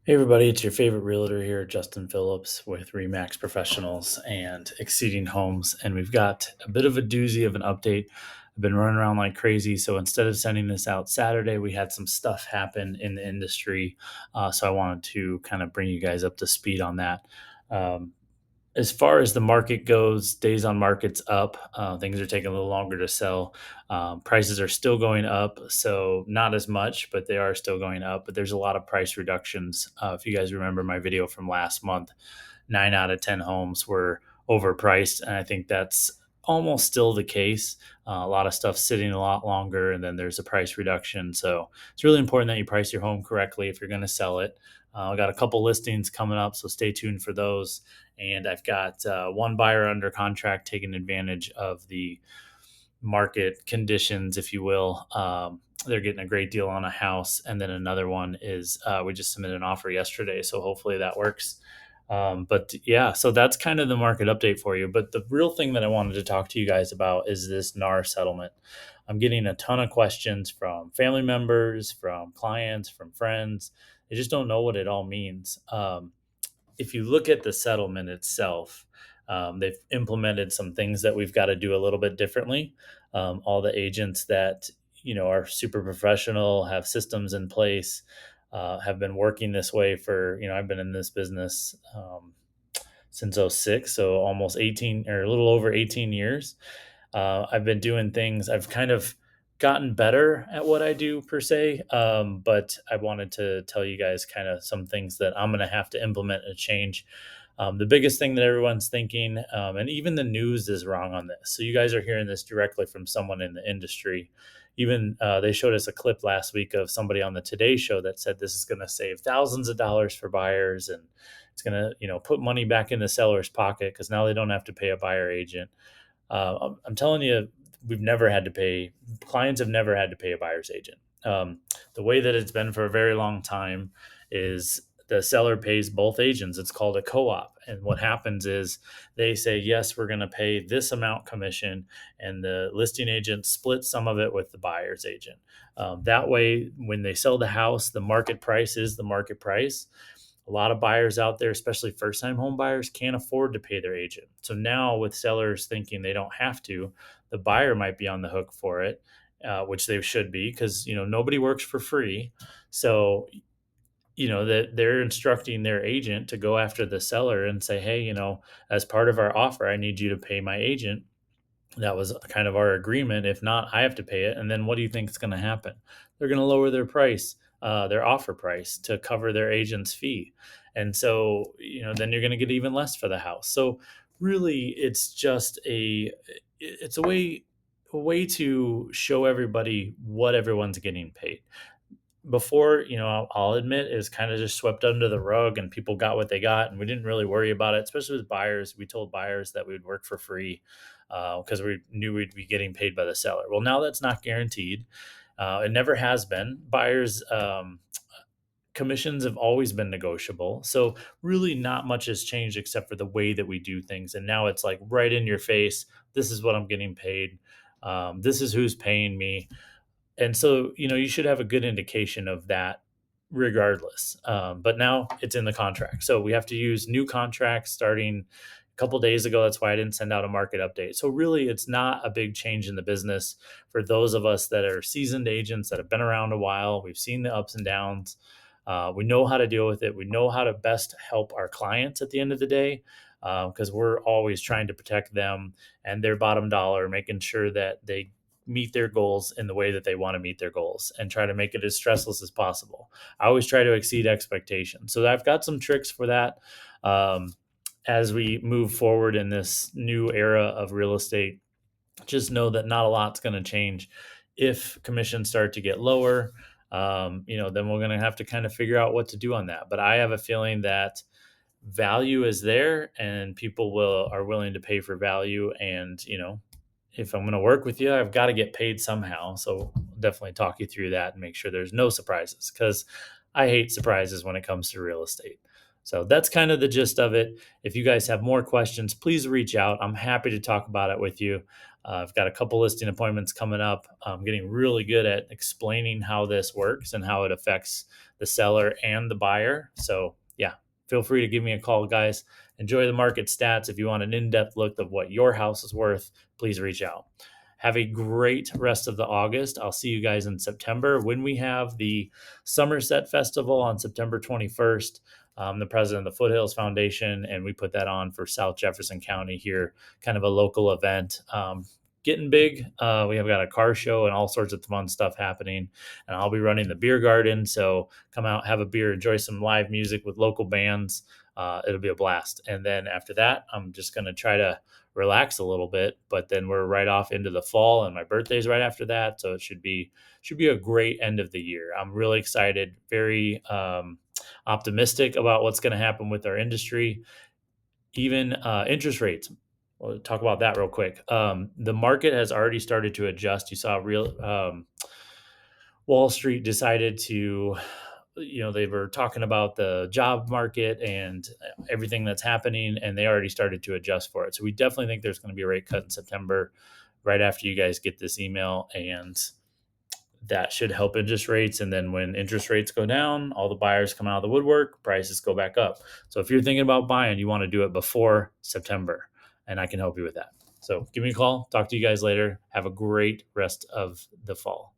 Hey everybody, it's your favorite realtor here, Justin Phillips with Remax Professionals and Exceeding Homes. And we've got a bit of a doozy of an update. I've been running around like crazy. So instead of sending this out Saturday, we had some stuff happen in the industry. So I wanted to kind of bring you guys up to speed on that. Um, as far as the market goes, days on market's up. Things are taking a little longer to sell. Prices are still going up, so not as much, but they are still going up. But there's a lot of price reductions. If you guys remember my video from last month, 9 out of 10 homes were overpriced, and I think that's almost still the case. A lot of stuff sitting a lot longer, and then there's a price reduction. So it's really important that you price your home correctly if you're going to sell it. I got a couple listings coming up, so stay tuned for those. And I've got one buyer under contract taking advantage of the market conditions, if you will. They're getting a great deal on a house, and then another one is we just submitted an offer yesterday, so hopefully that works. But yeah, so that's kind of the market update for you. But the real thing that I wanted to talk to you guys about is this NAR settlement. I'm getting a ton of questions from family members, from clients, from friends. They just don't know what it all means. If you look at the settlement itself, they've implemented some things that we've got to do a little bit differently. All the agents that are super professional, have systems in place, have been working this way for I've been in this business since '06, so almost 18 or a little over 18 years. I've been doing things. I've kind of gotten better at what I do per se, but I wanted to tell you guys kind of some things that I'm going to have to implement and change. The biggest thing that everyone's thinking, and even the news is wrong on this. So you guys are hearing this directly from someone in the industry. Even they showed us a clip last week of somebody on the Today Show that said this is going to save thousands of dollars for buyers, and it's going to put money back in the seller's pocket because now they don't have to pay a buyer agent. I'm telling you, we've never had to pay, clients have never had to pay a buyer's agent. The way that it's been for a very long time is the seller pays both agents. It's called a co-op. And what happens is they say, yes, we're going to pay this amount commission, and the listing agent splits some of it with the buyer's agent. That way, when they sell the house, the market price is the market price. A lot of buyers out there, especially first time home buyers, can't afford to pay their agent. So now, with sellers thinking they don't have to, the buyer might be on the hook for it, which they should be, because nobody works for free. So that they're instructing their agent to go after the seller and say, hey, as part of our offer, I need you to pay my agent. That was kind of our agreement. If not, I have to pay it. And then what do you think is going to happen? They're going to lower their price, their offer price, to cover their agent's fee. And so, then you're going to get even less for the house. So really, it's just it's a way to show everybody what everyone's getting paid. Before, I'll admit, it was kind of just swept under the rug and people got what they got, and we didn't really worry about it, especially with buyers. We told buyers that we would work for free because we knew we'd be getting paid by the seller. Well, now that's not guaranteed. It never has been. Buyers commissions have always been negotiable, so really not much has changed except for the way that we do things. And now it's like right in your face, this is what I'm getting paid, this is who's paying me. And so, you should have a good indication of that regardless. But now it's in the contract. So we have to use new contracts starting a couple days ago. That's why I didn't send out a market update. So really, it's not a big change in the business for those of us that are seasoned agents that have been around a while. We've seen the ups and downs. We know how to deal with it. We know how to best help our clients at the end of the day, because we're always trying to protect them and their bottom dollar, making sure that they meet their goals in the way that they want to meet their goals, and try to make it as stressless as possible. I always try to exceed expectations. So I've got some tricks for that. Um, as we move forward in this new era of real estate, just know that not a lot's going to change. If commissions start to get lower, then we're going to have to kind of figure out what to do on that. But I have a feeling that value is there, and people are willing to pay for value. And if I'm going to work with you, I've got to get paid somehow. So I'll definitely talk you through that and make sure there's no surprises, because I hate surprises when it comes to real estate. So that's kind of the gist of it. If you guys have more questions, please reach out. I'm happy to talk about it with you. I've got a couple listing appointments coming up. I'm getting really good at explaining how this works and how it affects the seller and the buyer. So, yeah, feel free to give me a call, guys. Enjoy the market stats. If you want an in depth look of what your house is worth, please reach out. Have a great rest of the August. I'll see you guys in September when we have the Somerset Festival on September 21st. The president of the Foothills Foundation, and we put that on for South Jefferson County here, kind of a local event. Getting big. We have got a car show and all sorts of fun stuff happening. And I'll be running the beer garden. So come out, have a beer, enjoy some live music with local bands. It'll be a blast. And then after that, I'm just going to try to relax a little bit. But then we're right off into the fall, and my birthday's right after that. So it should be a great end of the year. I'm really excited. Very optimistic about what's going to happen with our industry, even interest rates. We'll talk about that real quick. The market has already started to adjust. You saw Wall Street decided to, they were talking about the job market and everything that's happening, and they already started to adjust for it. So we definitely think there's going to be a rate cut in September, right after you guys get this email, and that should help interest rates. And then when interest rates go down, all the buyers come out of the woodwork, prices go back up. So if you're thinking about buying, you want to do it before September, and I can help you with that. So give me a call. Talk to you guys later. Have a great rest of the fall.